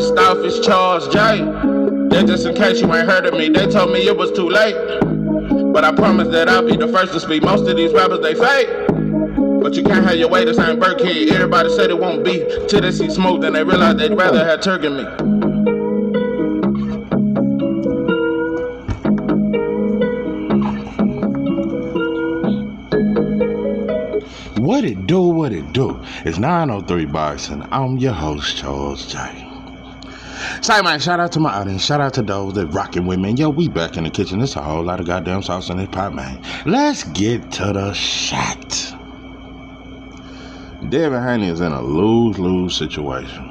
First off, it's Charles J. That just in case you ain't heard of me, they told me it was too late. But I promise that I'll be the first to speak. Most of these rappers, they fake. But you can't have your way, this ain't Burkhead. Everybody said it won't be till they see smoke, then they realize they'd rather have turkey than me. What it do, what it do? It's 903 Box, and I'm your host, Charles J. Say, man, shout out to my audience. Shout out to those that rocking with me. Yo, we back in the kitchen. There's a whole lot of goddamn sauce in this pot, man. Let's get to the shot. Devin Haney is in a lose-lose situation.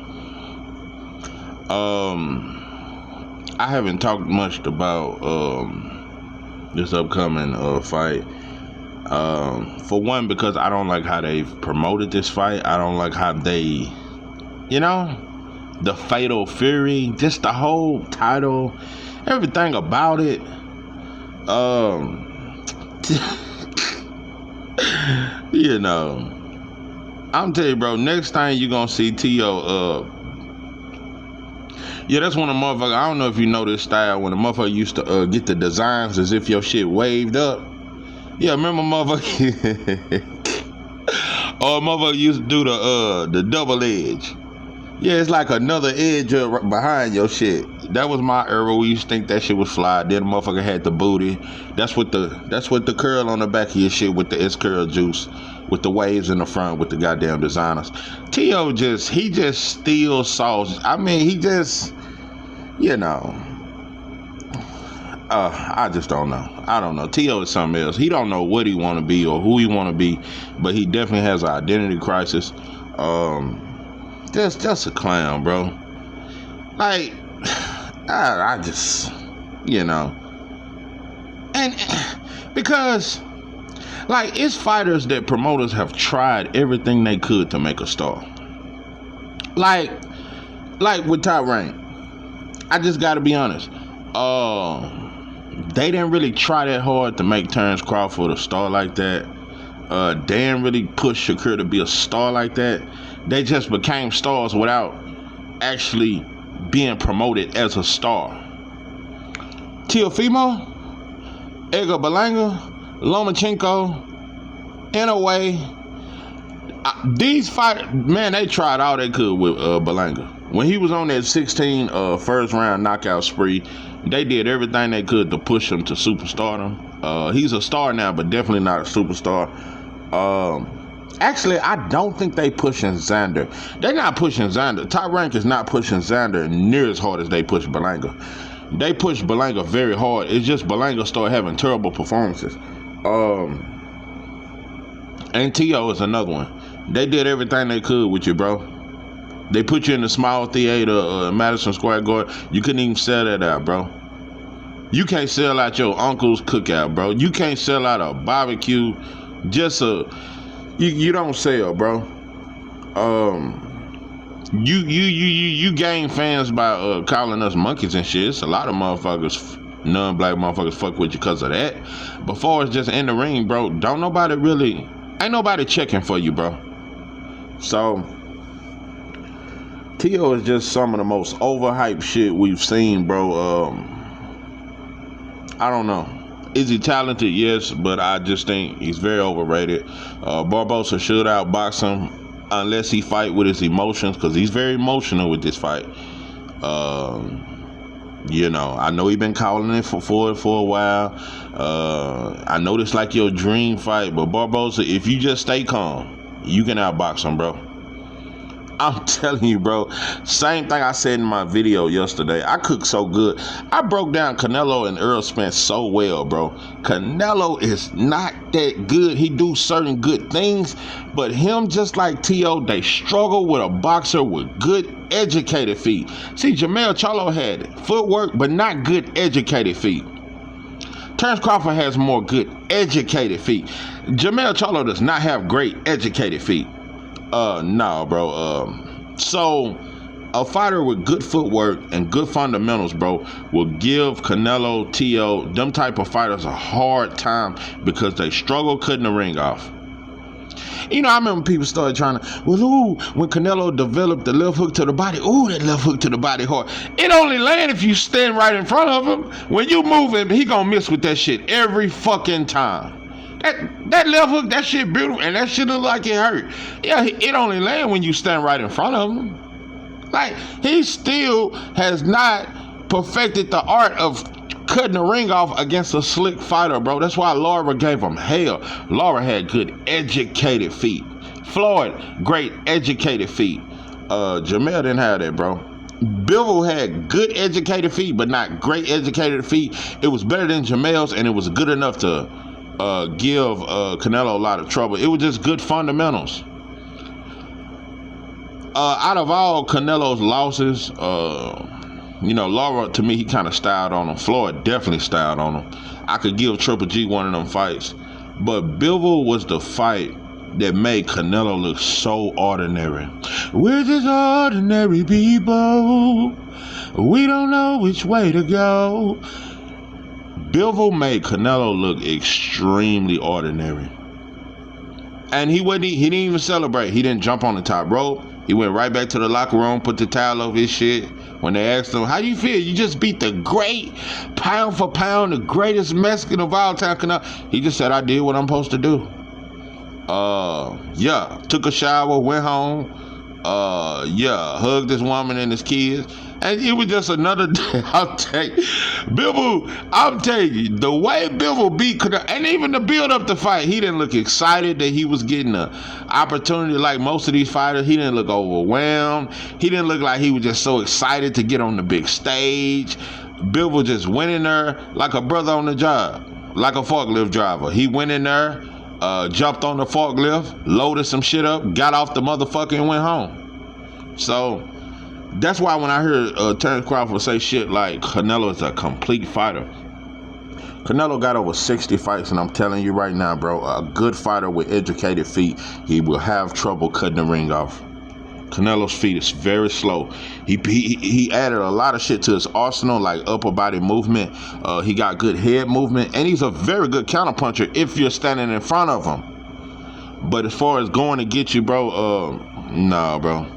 I haven't talked much about this upcoming fight. For one, because I don't like how they've promoted this fight. I don't like how they, the Fatal Fury, just the whole title, everything about it. I'm telling you, bro, next time you gonna see T.O. That's when a motherfucker, I don't know if you know this style, when a motherfucker used to get the designs as if your shit waved up. Yeah, remember motherfucker? Or motherfucker used to do the double edge. Yeah, it's like another edge behind your shit. That was my era. We used to think that shit was fly. Then the motherfucker had the booty. That's what the curl on the back of your shit with the S curl juice, with the waves in the front with the goddamn designers. T.O. he just steals sauce. I mean, he just, I just don't know. I don't know. T.O. is something else. He don't know what he want to be or who he want to be, but he definitely has an identity crisis. Just a clown, bro. Like, I just, and because, like, it's fighters that promoters have tried everything they could to make a star. Like with Top Rank, I just gotta be honest. They didn't really try that hard to make Terrence Crawford a star like that. They didn't really push Shakur to be a star like that. They just became stars without actually being promoted as a star. Teofimo, Edgar Berlanga, Lomachenko, in a way, these fighters, man, they tried all they could with Berlanga. When he was on that 16 first round knockout spree, they did everything they could to push him to superstardom. He's a star now, but definitely not a superstar. Actually, I don't think they pushing Xander. They're not pushing Xander. Top Rank is not pushing Xander near as hard as they push Berlanga. They push Berlanga very hard. It's just Berlanga started having terrible performances. And T.O. is another one. They did everything they could with you, bro. They put you in the small theater, Madison Square Garden. You couldn't even sell that out, bro. You can't sell out your uncle's cookout, bro. You can't sell out a barbecue. You don't sell, bro. You gain fans by calling us monkeys and shit. It's a lot of motherfuckers, non-black motherfuckers, fuck with you because of that. Before it's just in the ring, bro, ain't nobody checking for you, bro. So T.O. is just some of the most overhyped shit we've seen, bro. I don't know. Is he talented? Yes, but I just think he's very overrated. Barbosa should outbox him unless he fight with his emotions, because he's very emotional with this fight. I know he been calling it for a while. I know this like your dream fight, but Barbosa, if you just stay calm, you can outbox him, bro. I'm telling you, bro. Same thing I said in my video yesterday. I cook so good. I broke down Canelo and Errol Spence so well, bro. Canelo is not that good. He do certain good things, but him, just like T.O., they struggle with a boxer with good educated feet. See, Jermell Charlo had footwork, but not good educated feet. Terrence Crawford has more good educated feet. Jermell Charlo does not have great educated feet. No, bro. So a fighter with good footwork and good fundamentals, bro, will give Canelo, T.O., them type of fighters a hard time because they struggle cutting the ring off. You know, I remember people started trying to, well, ooh, when Canelo developed the left hook to the body, ooh, that left hook to the body hard. It only land if you stand right in front of him. When you move him, he gonna miss with that shit every fucking time. That left hook, that shit beautiful, and that shit look like it hurt. Yeah, it only land when you stand right in front of him. Like, he still has not perfected the art of cutting the ring off against a slick fighter, bro. That's why Laura gave him hell. Laura had good educated feet. Floyd, great educated feet. Jamel didn't have that, bro. Bivol had good educated feet, but not great educated feet. It was better than Jamel's, and it was good enough to give Canelo a lot of trouble. It was just good fundamentals. Out of all Canelo's losses, you know, Laura, to me, he kind of styled on him. Floyd definitely styled on him. I could give Triple G one of them fights. But Bivol was the fight that made Canelo look so ordinary. We're just ordinary people. We don't know which way to go. Bivol made Canelo look extremely ordinary. And he didn't even celebrate. He didn't jump on the top rope. He went right back to the locker room, put the towel over his shit. When they asked him, how do you feel? You just beat the great, pound for pound, the greatest Mexican of all time. He just said, I did what I'm supposed to do. Yeah, took a shower, went home. Yeah, hugged this woman and his kids. And it was just another day. I'm telling you, the way Bivol beat, and even the build up the fight, he didn't look excited that he was getting an opportunity like most of these fighters. He didn't look overwhelmed. He didn't look like he was just so excited to get on the big stage. Bivol just went in there like a brother on the job, like a forklift driver. He went in there, jumped on the forklift, loaded some shit up, got off the motherfucker and went home. So that's why when I hear Terrence Crawford say shit like Canelo is a complete fighter. Canelo got over 60 fights, and I'm telling you right now, bro, a good fighter with educated feet, he will have trouble cutting the ring off. Canelo's feet is very slow. He added a lot of shit to his arsenal, like upper body movement. He got good head movement, and he's a very good counterpuncher if you're standing in front of him. But as far as going to get you, bro, nah, bro.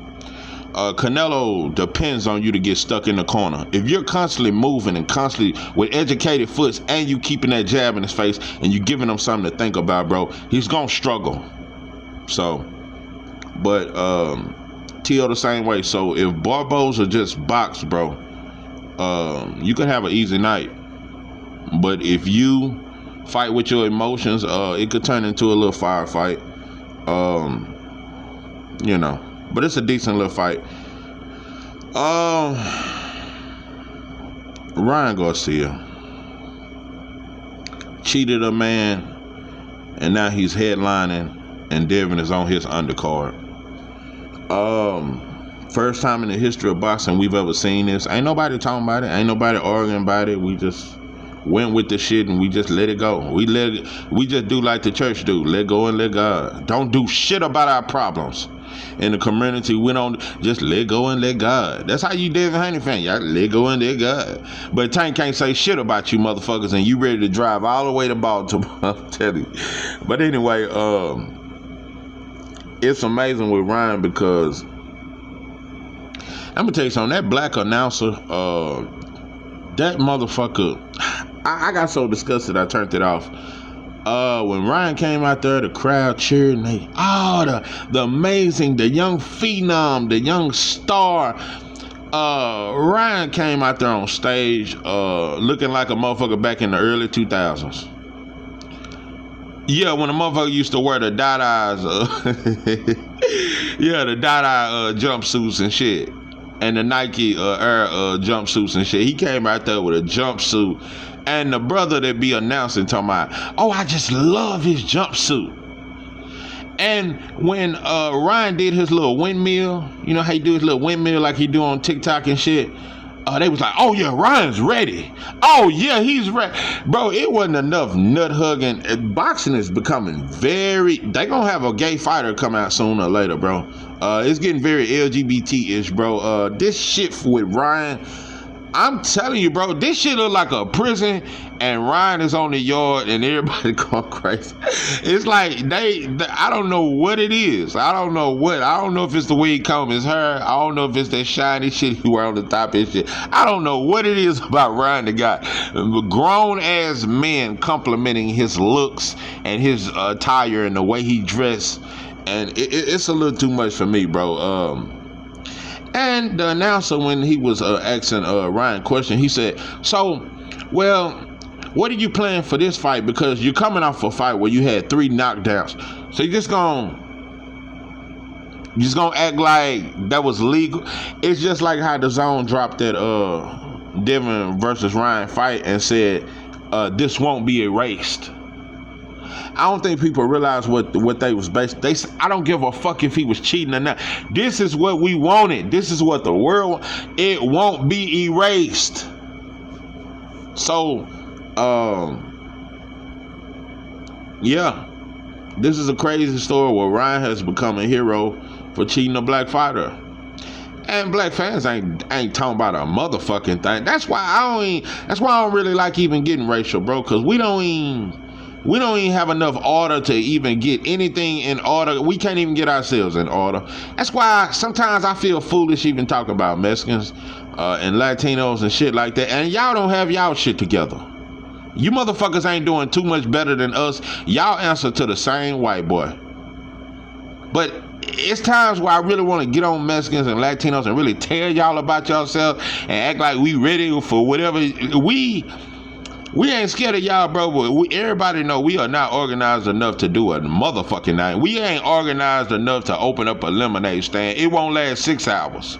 Canelo depends on you to get stuck in the corner. If you're constantly moving and constantly with educated foots and you keeping that jab in his face and you giving him something to think about, bro, he's gonna struggle. So, but T.O. the same way. So if Barboza just box, bro, you can have an easy night. But if you fight with your emotions, it could turn into a little firefight. You know. But it's a decent little fight. Ryan Garcia cheated a man, and now he's headlining, and Devin is on his undercard. First time in the history of boxing we've ever seen this. Ain't nobody talking about it. Ain't nobody arguing about it. We just went with the shit and we just let it go. We just do like the church do. Let go and let God. Don't do shit about our problems. In the community, we don't just let go and let God. That's how you Devin Haney fan. Y'all let go and let God. But Tank can't say shit about you motherfuckers, and you ready to drive all the way to Baltimore. I'm telling you. But anyway, it's amazing with Ryan because I'm gonna tell you something. That black announcer, that motherfucker, I got so disgusted I turned it off. When Ryan came out there, the crowd cheered, and the amazing, the young phenom, the young star. Ryan came out there on stage, looking like a motherfucker back in the early 2000s. Yeah, when a motherfucker used to wear the dot-eyes, yeah, the dot-eye jumpsuits and shit, and the Nike Air jumpsuits and shit. He came out there with a jumpsuit. And the brother that be announcing talking about, oh, I just love his jumpsuit. And when Ryan did his little windmill, you know how he do his little windmill like he do on TikTok and shit? They was like, oh yeah, Ryan's ready. Oh yeah, he's ready. Bro, it wasn't enough nut hugging. Boxing is becoming they gonna have a gay fighter come out sooner or later, bro. It's getting very LGBT-ish, bro. This shit with Ryan, I'm telling you, bro, this shit look like a prison, and Ryan is on the yard, and everybody going crazy. It's like I don't know what it is. I don't know if it's the way he combs his hair. I don't know if it's that shiny shit he wear on the top of his shit. I don't know what it is about Ryan the guy. Grown ass men complimenting his looks and his attire and the way he dressed, and it's a little too much for me, bro. And the announcer, when he was asking Ryan question, he said, "So, well, what are you planning for this fight? Because you're coming off a fight where you had 3 knockdowns. So you just gonna act like that was legal?" It's just like how the Zone dropped that Devin versus Ryan fight and said, "This won't be erased." I don't think people realize what they was based. I don't give a fuck if he was cheating or not. This is what we wanted. This is what the world. It won't be erased. So, yeah, this is a crazy story where Ryan has become a hero for cheating a black fighter, and black fans ain't talking about a motherfucking thing. That's why I don't really like even getting racial, bro, because we don't even have enough order to even get anything in order. We can't even get ourselves in order. That's why sometimes I feel foolish even talking about Mexicans and Latinos and shit like that. And y'all don't have y'all shit together. You motherfuckers ain't doing too much better than us. Y'all answer to the same white boy. But it's times where I really want to get on Mexicans and Latinos and really tell y'all about yourself and act like we ready for whatever. We ain't scared of y'all, bro, but everybody know we are not organized enough to do a motherfucking thing. We ain't organized enough to open up a lemonade stand. It won't last 6 hours.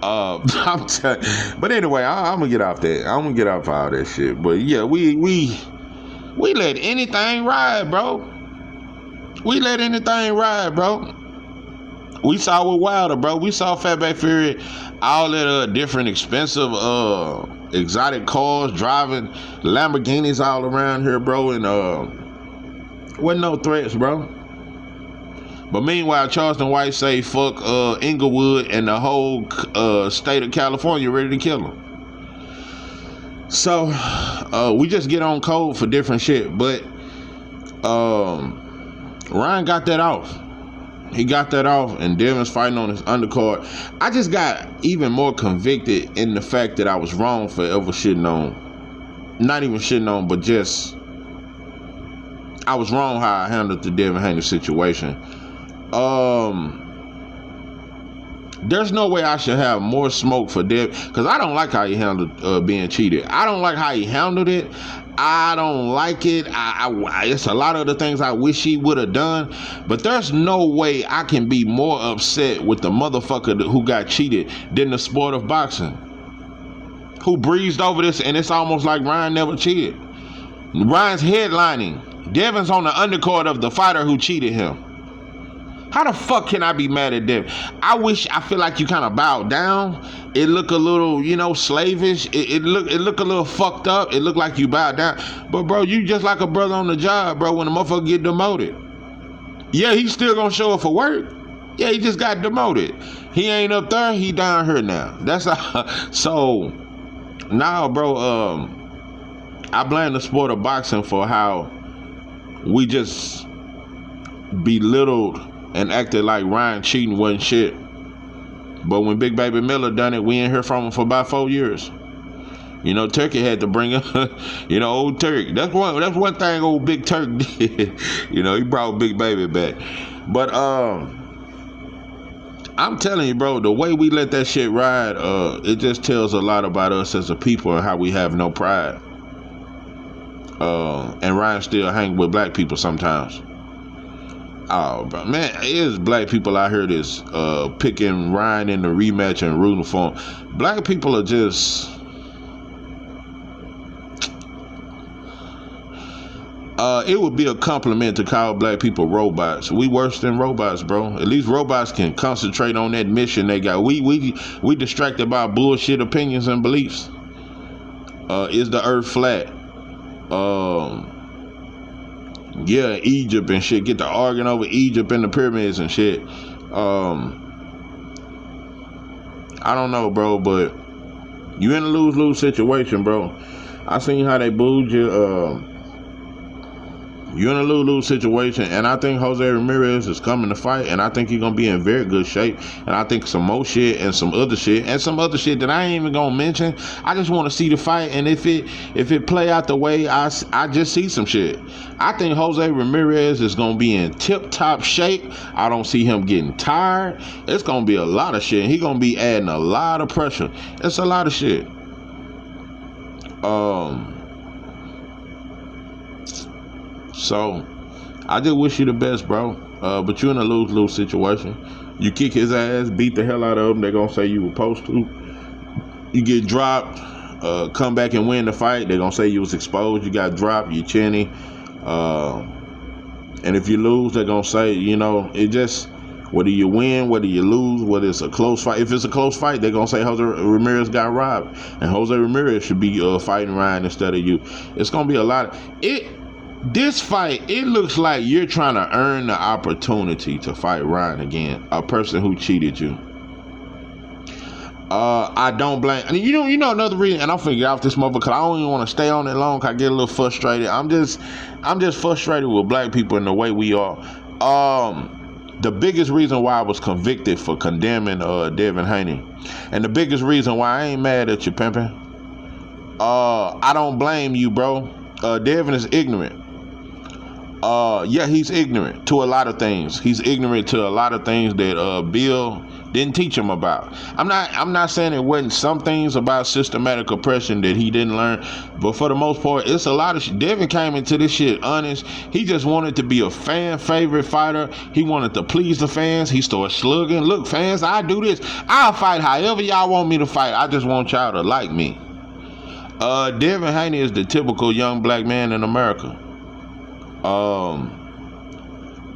But anyway, I'm gonna get off that. I'm gonna get off all that shit. But yeah, we let anything ride, bro. We let anything ride, bro. We saw with Wilder, bro. We saw Fatback Fury, all that different expensive exotic cars, driving Lamborghinis all around here, bro, and wasn't no threats, bro. But meanwhile, Charleston White say fuck Inglewood and the whole state of California ready to kill him. So we just get on code for different shit, but Ryan got that off. He got that off, and Devin's fighting on his undercard. I just got even more convicted in the fact that I was wrong for ever shitting on. Not even shitting on, but just I was wrong how I handled the Devin Haney situation. There's no way I should have more smoke for Devin, because I don't like how he handled being cheated. I don't like how he handled it. I don't like it. It's a lot of the things I wish he would have done, but there's no way I can be more upset with the motherfucker who got cheated than the sport of boxing, who breezed over this, and it's almost like Ryan never cheated. Ryan's headlining. Devin's on the undercard of the fighter who cheated him. How the fuck can I be mad at Devin? I feel like you kind of bowed down. It look a little, slavish. It look a little fucked up. It look like you bowed down. But bro, you just like a brother on the job, bro, when the motherfucker get demoted. Yeah, he's still gonna show up for work. Yeah, he just got demoted. He ain't up there, he down here now. That's how. So now, bro, I blame the sport of boxing for how we just belittled and acted like Ryan cheating wasn't shit. But when Big Baby Miller done it, we ain't hear from him for about 4 years. Turkey had to bring up, old Turk. That's one thing old Big Turk did. He brought Big Baby back. But I'm telling you, bro, the way we let that shit ride, it just tells a lot about us as a people and how we have no pride. And Ryan still hang with black people sometimes. Oh, bro, man, there's black people out here that's picking Ryan in the rematch and rooting for him. Black people are just... it would be a compliment to call black people robots. We worse than robots, bro. At least robots can concentrate on that mission they got. We distracted by bullshit opinions and beliefs. Is the earth flat? Yeah, Egypt and shit. Get to arguing over Egypt and the pyramids and shit. I don't know, bro, but You in a lose-lose situation, bro. I seen how they booed you. You're in a lose-lose situation, and I think Jose Ramirez is coming to fight, and I think he's gonna be in very good shape. And I think some more shit and some other shit that I ain't even gonna mention. I just want to see the fight, and if it play out the way I just see some shit. I think Jose Ramirez is gonna be in tip-top shape. I don't see him getting tired. It's gonna be a lot of shit. He's gonna be adding a lot of pressure. It's a lot of shit. So, I just wish you the best, bro. But you're in a lose-lose situation. You kick his ass, beat the hell out of him. They're going to say you were supposed to. You get dropped, come back and win the fight. They're going to say you was exposed. You got dropped. You chinny. And if you lose, they're going to say, it just, whether you win, whether you lose, whether it's a close fight. If it's a close fight, they're going to say Jose Ramirez got robbed. And Jose Ramirez should be fighting Ryan instead of you. It's going to be a lot of it. This fight, it looks like you're trying to earn the opportunity to fight Ryan again, a person who cheated you. I don't blame. I mean, you know another reason, and I'm finna get off this motherfucker because I don't even want to stay on it long. Cause I get a little frustrated. I'm just frustrated with black people and the way we are. The biggest reason why I was convicted for condemning Devin Haney, and the biggest reason why I ain't mad at you, pimpin'. I don't blame you, bro. Devin is ignorant. Yeah, he's ignorant to a lot of things. He's ignorant to a lot of things that Bill didn't teach him about. I'm not saying it wasn't some things about systematic oppression that he didn't learn, but for the most part, it's a lot of shit. Devin came into this shit honest. He just wanted to be a fan favorite fighter. He wanted to please the fans. He started slugging. Look, fans, I do this. I'll fight however y'all want me to fight. I just want y'all to like me. Devin Haney is the typical young black man in America.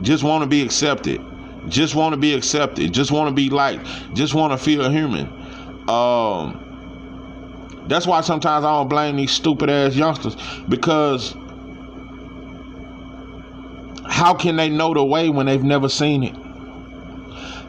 Just want to be accepted. Just want to be accepted. Just want to be liked. Just want to feel human. That's why sometimes I don't blame these stupid ass youngsters, because how can they know the way when they've never seen it?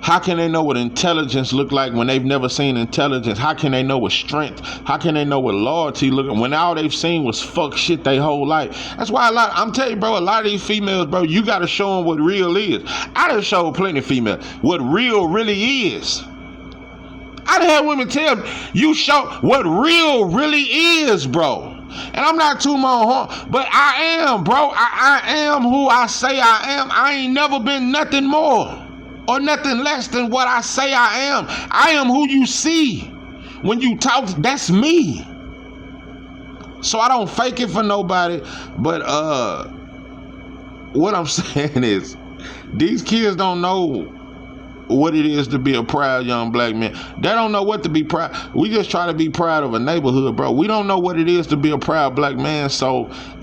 How can they know what intelligence look like when they've never seen intelligence? How can they know what strength? How can they know what loyalty look like when all they've seen was fuck shit their whole life? That's why I'm telling you, bro, a lot of these females, bro, you got to show them what real is. I done showed plenty of females what real really is. I done had women tell me, you show what real really is, bro. And I'm not too much, but I am, bro. I am who I say I am. I ain't never been nothing more or nothing less than what I say I am. I am who you see. When you talk, that's me. So I don't fake it for nobody. But what I'm saying is, these kids don't know what it is to be a proud young black man. They don't know what to be proud. We just try to be proud of a neighborhood, bro. We don't know what it is to be a proud black man,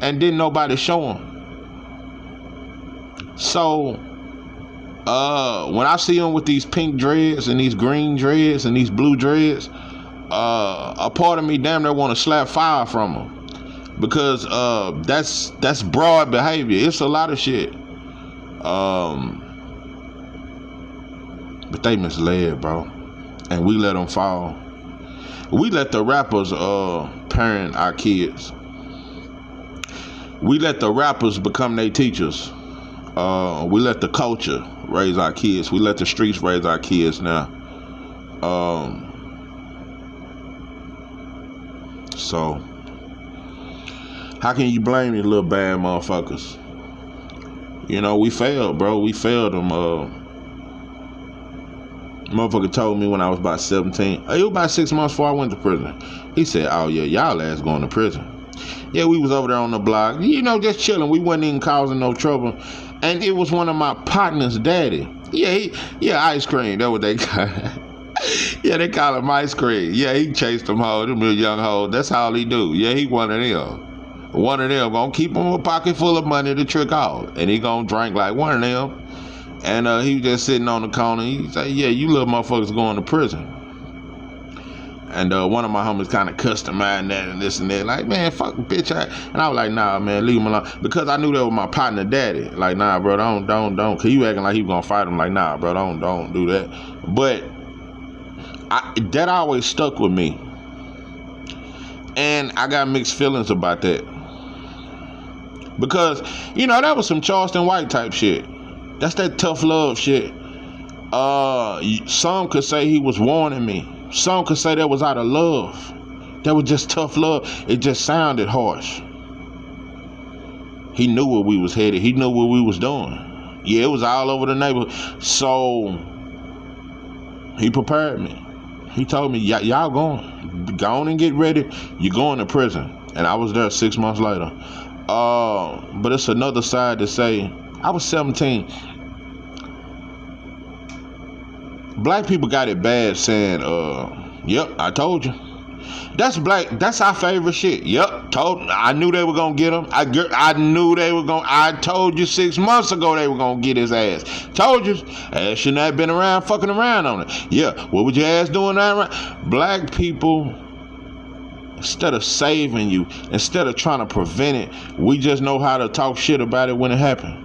and didn't nobody show them. So when I see them with these pink dreads and these green dreads and these blue dreads, a part of me damn near want to slap fire from them, because that's broad behavior. It's a lot of shit. But they misled, bro, and we let them fall. We let the rappers parent our kids. We let the rappers become their teachers. We let the culture raise our kids. We let the streets raise our kids now. So how can you blame these little bad motherfuckers? We failed, bro. We failed them. Motherfucker told me when I was about 17. It was about 6 months before I went to prison. He said, "Oh yeah, y'all ass going to prison." Yeah, we was over there on the block, just chilling. We wasn't even causing no trouble. And it was one of my partner's daddy. Yeah, ice cream. That's what they call it. Yeah, they call him ice cream. Yeah, he chased them hoes, them little young hoes. That's all he do. Yeah, he one of them. One of them gonna keep him a pocket full of money to trick off. And he gonna drink like one of them. And he was just sitting on the corner. He said, "Yeah, you little motherfuckers going to prison." And one of my homies kind of cussed him out and that and this and that. Like, "Man, fuck bitch." And I was like, "Nah, man, leave him alone." Because I knew that was my partner daddy. Like, "Nah, bro, don't. Cause you acting like he was gonna fight him." Like, "Nah, bro, don't do that." But that always stuck with me. And I got mixed feelings about that. Because, that was some Charleston White type shit. That's that tough love shit. Some could say he was warning me. Some could say that was out of love. That was just tough love. It just sounded harsh. He knew where we was headed. He knew what we was doing. Yeah, it was all over the neighborhood. So he prepared me. He told me, y'all going. Go on and get ready. You're going to prison. And I was there 6 months later. But it's another side to say, I was 17. Black people got it bad saying, yep, I told you. That's black. That's our favorite shit. Yep, I knew they were gonna get him. I knew they were gonna. I told you 6 months ago they were gonna get his ass. Told you. Ass shouldn't have been around fucking around on it. Yeah, what would your ass doing that? Black people, instead of saving you, instead of trying to prevent it, we just know how to talk shit about it when it happened.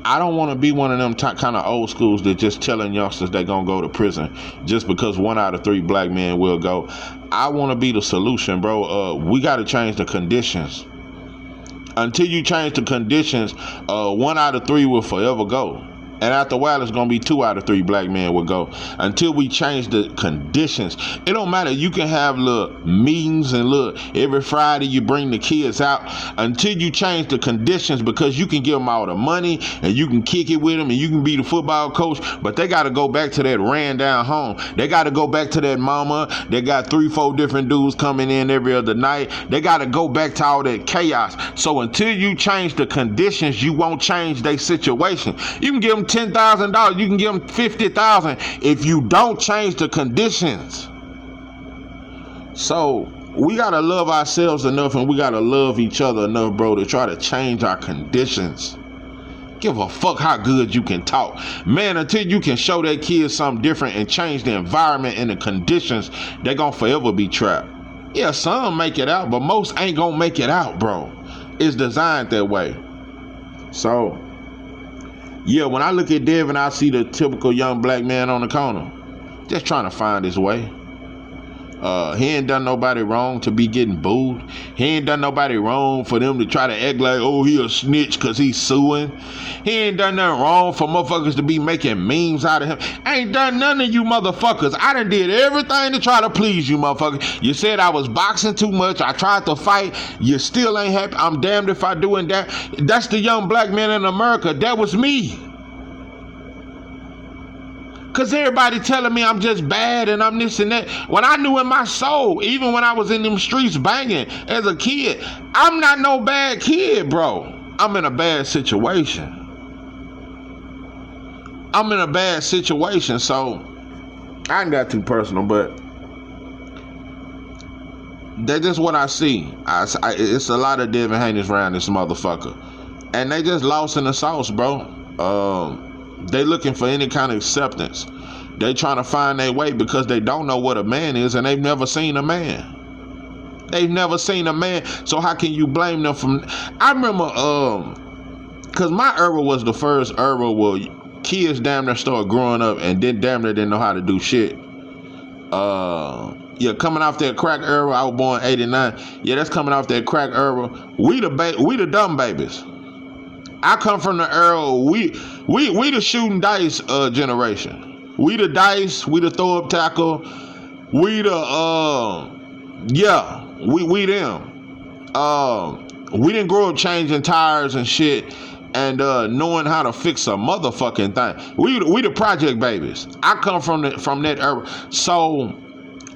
I don't want to be one of them kind of old schools that just telling youngsters they gonna go to prison just because 1 out of 3 black men will go. I want to be the solution, bro. We got to change the conditions. Until you change the conditions, 1 out of 3 will forever go. And after a while, it's going to be 2 out of 3 black men will go. Until we change the conditions. It don't matter. You can have little meetings and look, every Friday you bring the kids out. Until you change the conditions, because you can give them all the money and you can kick it with them and you can be the football coach. But they got to go back to that ran down home. They got to go back to that mama. They got 3-4 different dudes coming in every other night. They got to go back to all that chaos. So until you change the conditions, you won't change their situation. You can give them $10,000, you can give them $50,000 if you don't change the conditions. So we gotta love ourselves enough and we gotta love each other enough, bro, to try to change our conditions. Give a fuck how good you can talk. Man, until you can show that kid something different and change the environment and the conditions, they're gonna forever be trapped. Yeah, some make it out, but most ain't gonna make it out, bro. It's designed that way. So yeah, when I look at Devin, I see the typical young black man on the corner, just trying to find his way. He ain't done nobody wrong to be getting booed. He ain't done nobody wrong for them to try to act like, oh, he a snitch because he's suing. He ain't done nothing wrong for motherfuckers to be making memes out of him. I ain't done none of you motherfuckers. I done did everything to try to please you motherfuckers. You said I was boxing too much. I tried to fight. You still ain't happy. I'm damned if I do and that. That's the young black man in America. That was me. Because everybody telling me I'm just bad and I'm this and that. When I knew in my soul, even when I was in them streets banging as a kid, I'm not no bad kid, bro. I'm in a bad situation. I'm in a bad situation, so I ain't got too personal, but that's just what I see. It's a lot of Devin Haney's around this motherfucker. And they just lost in the sauce, bro. They looking for any kind of acceptance. They trying to find their way because they don't know what a man is and they've never seen a man. They've never seen a man. So how can you blame them from... I remember, because my era was the first era where kids damn near started growing up and then damn near didn't know how to do shit. Yeah, coming off that crack era, I was born 89. Yeah, that's coming off that crack era. We the dumb babies. I come from the era, we the shooting dice generation. We the dice, we the throw up tackle, we the we them. We didn't grow up changing tires and shit and knowing how to fix a motherfucking thing. We the project babies. I come from that era. So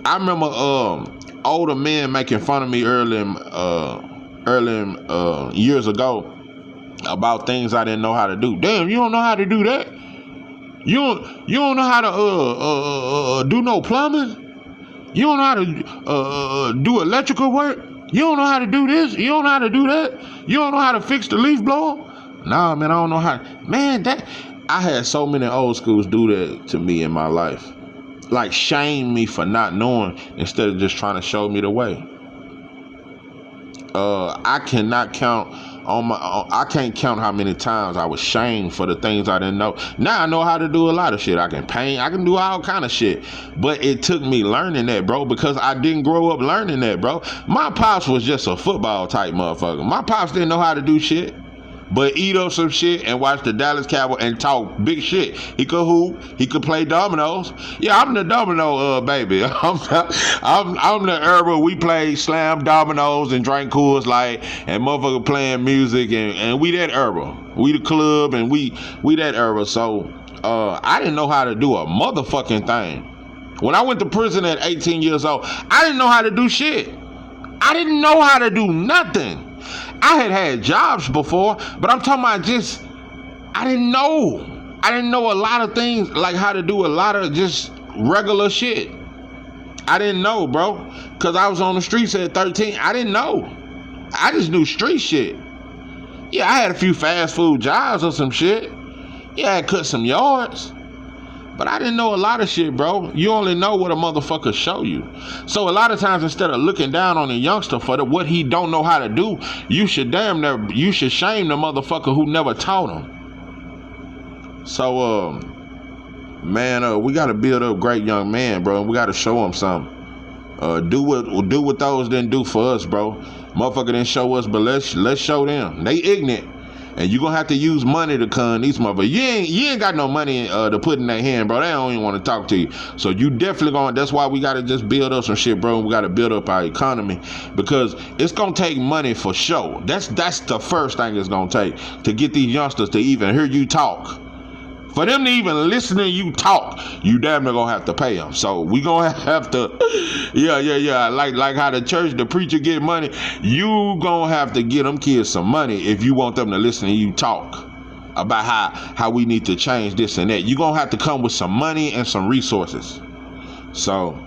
I remember older men making fun of me early years ago about things I didn't know how to do. Damn, you don't know how to do that? You don't know how to do no plumbing? You don't know how to do electrical work? You don't know how to do this? You don't know how to do that? You don't know how to fix the leaf blower? Nah, man, I don't know how. Man, I had so many old schools do that to me in my life. Like shame me for not knowing instead of just trying to show me the way. I cannot count I can't count how many times I was shamed for the things I didn't know. Now I know how to do a lot of shit. I can paint, I can do all kind of shit. But it took me learning that, bro, because I didn't grow up learning that, bro. My pops was just a football type motherfucker. My pops didn't know how to do shit but eat up some shit and watch the Dallas Cowboys and talk big shit. He could hoop. He could play dominoes. Yeah, I'm the domino baby. I'm the era we played slam dominoes and drank Coors Light and motherfucker playing music and we that era. We the club and we that era. So I didn't know how to do a motherfucking thing. When I went to prison at 18 years old, I didn't know how to do shit. I didn't know how to do nothing. I had jobs before, but I'm talking about just, I didn't know. I didn't know a lot of things, like how to do a lot of just regular shit. I didn't know, bro, because I was on the streets at 13. I didn't know. I just knew street shit. Yeah, I had a few fast food jobs or some shit. Yeah, I cut some yards. But I didn't know a lot of shit, bro. You only know what a motherfucker show you. So a lot of times, instead of looking down on a youngster for what he don't know how to do, you should shame the motherfucker who never taught him. So, man, we gotta build up great young men, bro. And we gotta show them something. Do what those didn't do for us, bro. Motherfucker didn't show us, but let's show them. They ignorant. And you gonna have to use money to con these motherfuckers. You ain't got no money to put in their hand, bro. They don't even want to talk to you. So you definitely that's why we gotta just build up some shit, bro. We gotta build up our economy because it's gonna take money for sure. That's the first thing it's gonna take to get these youngsters to even hear you talk. For them to even listen to you talk, you damn near gonna have to pay them. So we gonna have to, yeah. Like how the preacher get money, you gonna have to get them kids some money if you want them to listen to you talk about how we need to change this and that. You gonna have to come with some money and some resources. So,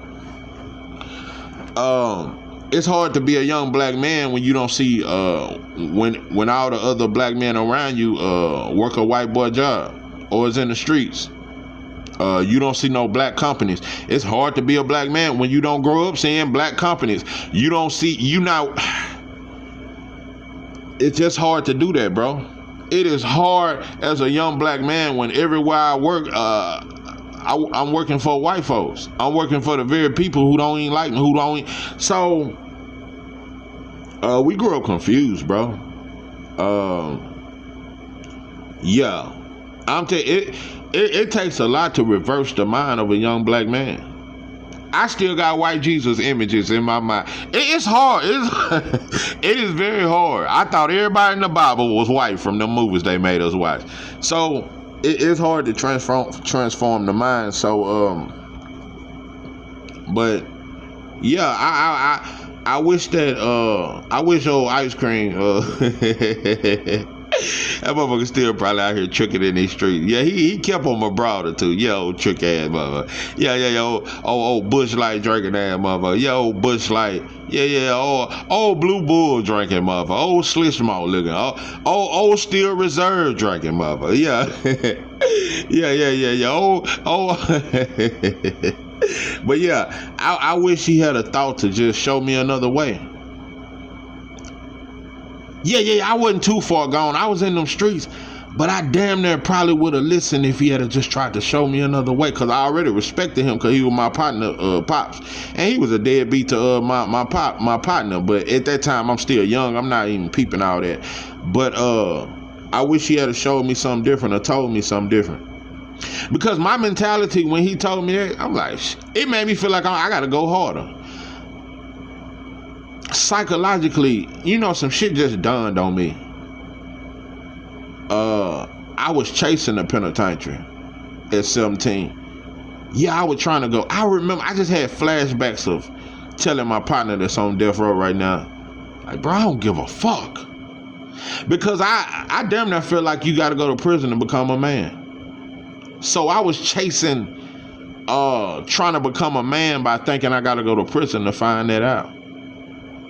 it's hard to be a young black man when you don't see when all the other black men around you work a white boy job. Or is in the streets. You don't see no black companies. It's hard to be a black man when you don't grow up seeing black companies. You don't see, it's just hard to do that, bro. It is hard as a young black man when everywhere I work, I'm working for white folks. I'm working for the very people who don't even like me, so we grew up confused, bro. Yeah. I'm telling you, it takes a lot to reverse the mind of a young black man. I still got white Jesus images in my mind. It's hard. It is very hard. I thought everybody in the Bible was white from the movies they made us watch. So it's hard to transform the mind. So but yeah, I wish that I wish old ice cream that motherfucker still probably out here tricking in these streets. Yeah, he kept on my brother too. Yeah, old trick ass motherfucker. Yeah, old Bush Light drinking ass motherfucker. Yeah, old Bush Light. Yeah, old Blue Bull drinking motherfucker. Old Slish Malt looking. Old Steel Reserve drinking motherfucker. Yeah. Old. But yeah, I wish he had a thought to just show me another way. Yeah, I wasn't too far gone. I was in them streets, but I damn near probably would have listened if he had just tried to show me another way, because I already respected him because he was my partner, Pops. And he was a deadbeat to my partner. But at that time, I'm still young. I'm not even peeping all that. But I wish he had showed me something different or told me something different. Because my mentality when he told me that, I'm like, it made me feel like I got to go harder. Psychologically, some shit just dawned on me. I was chasing the penitentiary at 17. Yeah, I was trying to go. I remember I just had flashbacks of telling my partner that's on death row right now, like, bro, I don't give a fuck. Because I damn near feel like you got to go to prison to become a man. So I was chasing, trying to become a man by thinking I got to go to prison to find that out.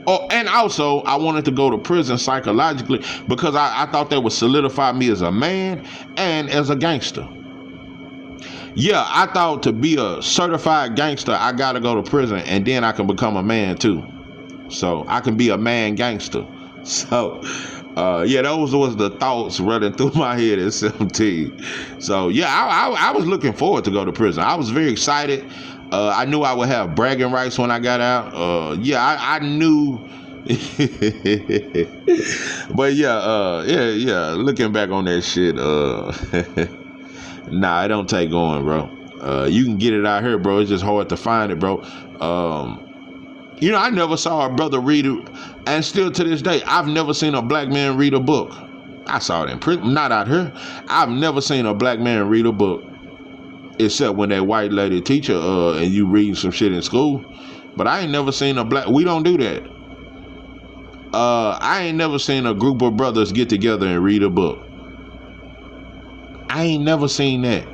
Oh, and also, I wanted to go to prison psychologically because I thought that would solidify me as a man and as a gangster. Yeah, I thought to be a certified gangster, I got to go to prison and then I can become a man too. So I can be a man gangster. So, Yeah, those was the thoughts running through my head at 17. So yeah, I was looking forward to go to prison. I was very excited. I knew I would have bragging rights when I got out. I knew. But yeah. Looking back on that shit, nah, it don't take going, bro. You can get it out here, bro. It's just hard to find it, bro. I never saw a brother read it, and still to this day, I've never seen a black man read a book. I saw it in prison, not out here. I've never seen a black man read a book, except when that white lady teacher and you reading some shit in school. But I ain't never seen a black. We don't do that. I ain't never seen a group of brothers get together and read a book. I ain't never seen that.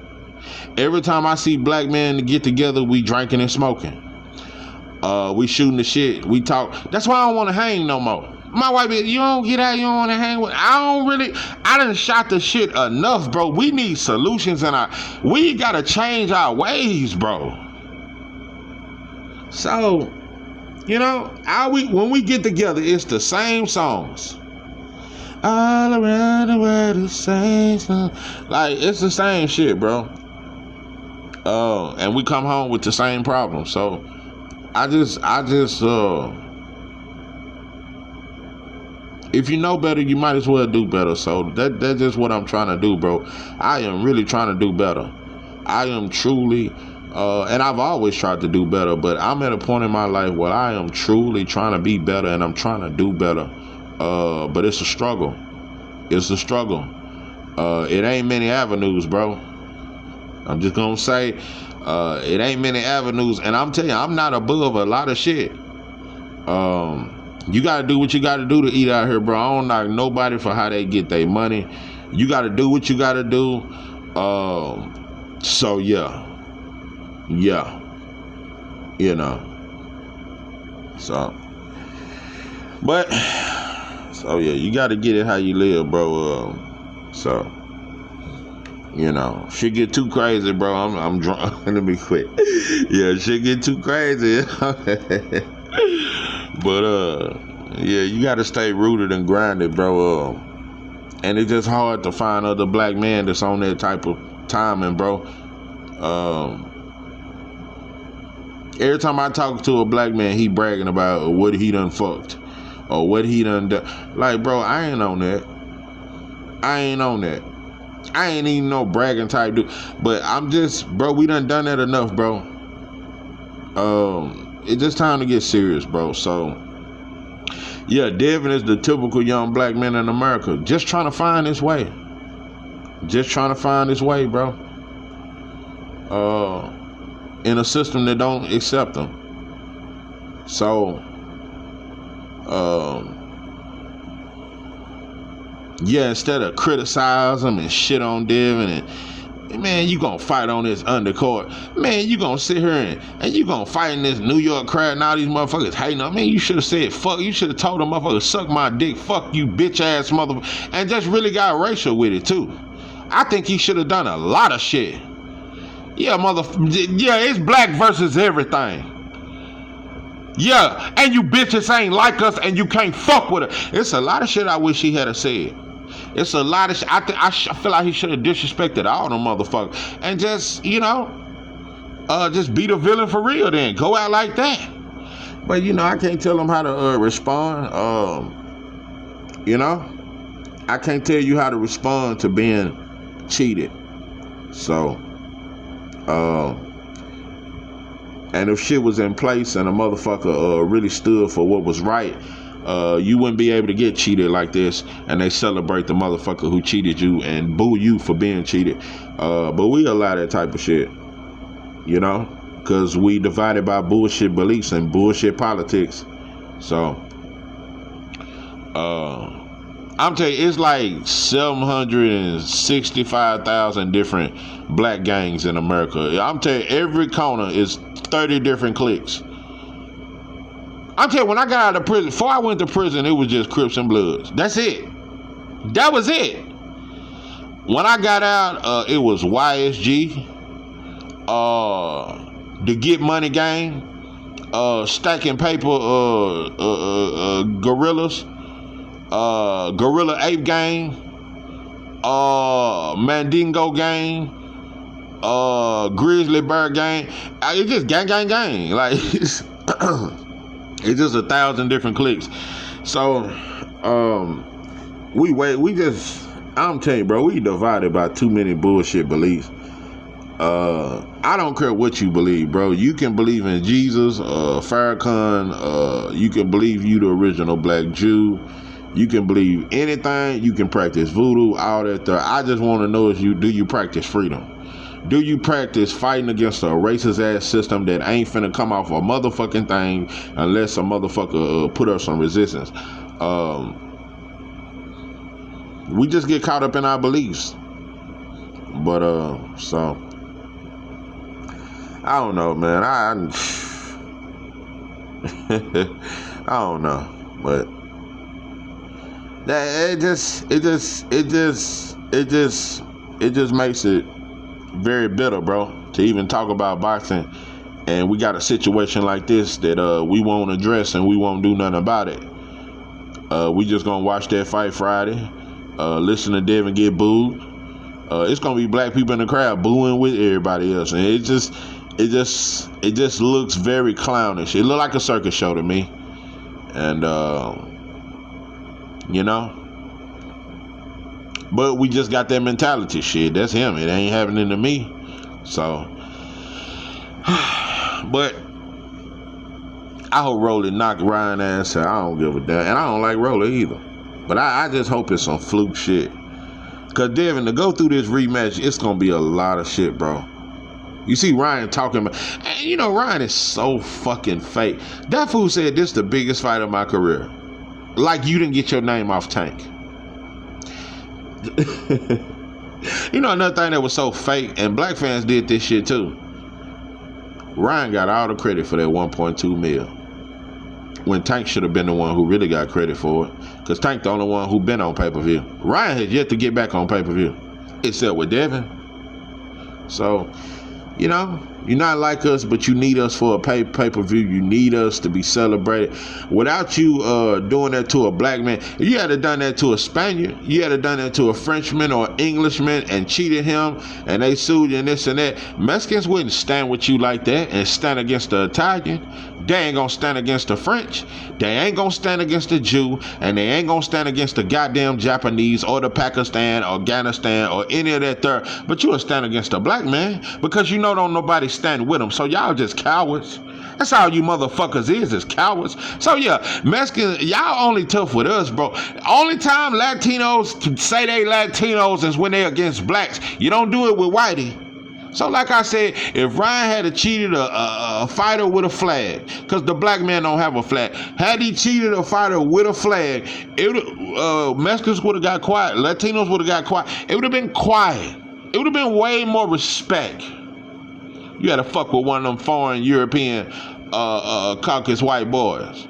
Every time I see black men get together, we drinking and smoking. We shooting the shit. We talk. That's why I don't want to hang no more. My wife is, you don't get out, you don't want to hang with. I done shot the shit enough, bro. We need solutions we gotta change our ways, bro. So, when we get together, it's the same songs. All around the world, the same song. Like, it's the same shit, bro. And we come home with the same problem. So, if you know better, you might as well do better. So that's just what I'm trying to do, bro. I am really trying to do better. I am truly, and I've always tried to do better, but I'm at a point in my life where I am truly trying to be better, and I'm trying to do better. But it's a struggle. It's a struggle. It ain't many avenues, bro. I'm just gonna say, it ain't many avenues, and I'm telling you, I'm not above a lot of shit. You gotta do what you gotta do to eat out here, bro. I don't knock nobody for how they get their money. You gotta do what you gotta do. So yeah. You gotta get it how you live, bro. Shit get too crazy, bro. I'm drunk. Let me quit. Yeah, shit get too crazy. But you gotta stay rooted and grounded, bro. And it's just hard to find other black men that's on that type of timing, bro. Every time I talk to a black man, he bragging about what he done fucked or what he done done. Like, bro, I ain't on that. I ain't even no bragging type dude. But I'm just, bro, we done that enough, bro. It's just time to get serious, bro. So, yeah, Devin is the typical young black man in America. Just trying to find his way. Bro. In a system that don't accept him. So, instead of criticize him and shit on Devin and man, you gonna fight on this undercourt. Man, you gonna sit here and you gonna fight in this New York crowd and all these motherfuckers hating on me. You should have said fuck. You should have told them motherfuckers suck my dick. Fuck you, bitch ass motherfucker. And just really got racial with it too. I think he should have done a lot of shit. Yeah, it's black versus everything. Yeah, and you bitches ain't like us and you can't fuck with us. It's a lot of shit I wish he had said. It's a lot of shit. I feel like he should have disrespected all them motherfuckers and just, just be the villain for real then. Go out like that. But, I can't tell him how to respond. I can't tell you how to respond to being cheated. So, and if shit was in place and a motherfucker really stood for what was right, you wouldn't be able to get cheated like this, and they celebrate the motherfucker who cheated you and boo you for being cheated. But we allow that type of shit, because we divided by bullshit beliefs and bullshit politics. So, I'm telling you, it's like 765,000 different black gangs in America. I'm telling you, every corner is 30 different cliques. I'm telling you, when I got out of prison, before I went to prison, it was just Crips and Bloods. That's it. That was it. When I got out, it was YSG, the Get Money Gang, Stacking Paper, Gorillas, Gorilla Ape Gang, Mandingo Gang, Grizzly Bear Gang. It's just gang. Like it's just 1,000 different cliques. So I'm telling you, bro, we divided by too many bullshit beliefs. I don't care what you believe, bro. You can believe in Jesus, Farrakhan, you can believe you the original black Jew. You can believe anything. You can practice voodoo, all that stuff. I just want to know do you practice freedom? Do you practice fighting against a racist ass system that ain't finna come off a motherfucking thing unless a motherfucker put up some resistance? We just get caught up in our beliefs. But so I don't know, man. I don't know, but it just makes it very bitter, bro, to even talk about boxing. And we got a situation like this that we won't address and we won't do nothing about it. We just gonna watch that fight Friday, listen to Devin get booed. It's gonna be black people in the crowd booing with everybody else, and it just looks very clownish. It looked like a circus show to me, and you know. But we just got that mentality. Shit, that's him. It ain't happening to me. So, but I hope Rolly knock Ryan ass out. I don't give a damn, and I don't like Rolly either. But I just hope it's some fluke shit. Cause Devin, to go through this rematch, it's gonna be a lot of shit, bro. You see Ryan talking about, and you know Ryan is so fucking fake. That fool said this is the biggest fight of my career. Like you didn't get your name off Tank. You know another thing that was so fake, and black fans did this shit too. Ryan got all the credit for that 1.2 mil, when Tank should have been the one who really got credit for it, because Tank the only one who been on pay-per-view. Ryan has yet to get back on pay-per-view, except with Devin. So, you know, you're not like us, but you need us for a pay-per-view. You need us to be celebrated. Without you doing that to a black man, if you had done that to a Spaniard, you had done that to a Frenchman or Englishman and cheated him, and they sued you and this and that, Mexicans wouldn't stand with you like that and stand against the Italian. They ain't gonna stand against the French. They ain't gonna stand against the Jew, and they ain't gonna stand against the goddamn Japanese or the Pakistan or Afghanistan or any of that third. But you will stand against a black man because you know don't nobody stand with them. So y'all just cowards. That's all you motherfuckers is cowards. So yeah, Mexicans, y'all only tough with us, bro. Only time Latinos can say they Latinos is when they against blacks. You don't do it with whitey. So like I said, if Ryan had cheated a fighter with a flag, because the black man don't have a flag, had he cheated a fighter with a flag, Mexicans would have got quiet, Latinos would have got quiet. It would have been quiet. It would have been way more respect. You had to fuck with one of them foreign European caucus white boys.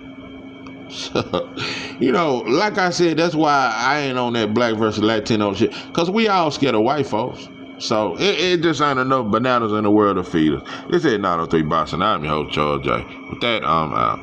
So, you know, like I said, that's why I ain't on that black versus Latino shit, because we all scared of white folks. So it just ain't enough bananas in the world to feed us. This is 903 Boxing. I'm your host, Charles J. With that, I'm out.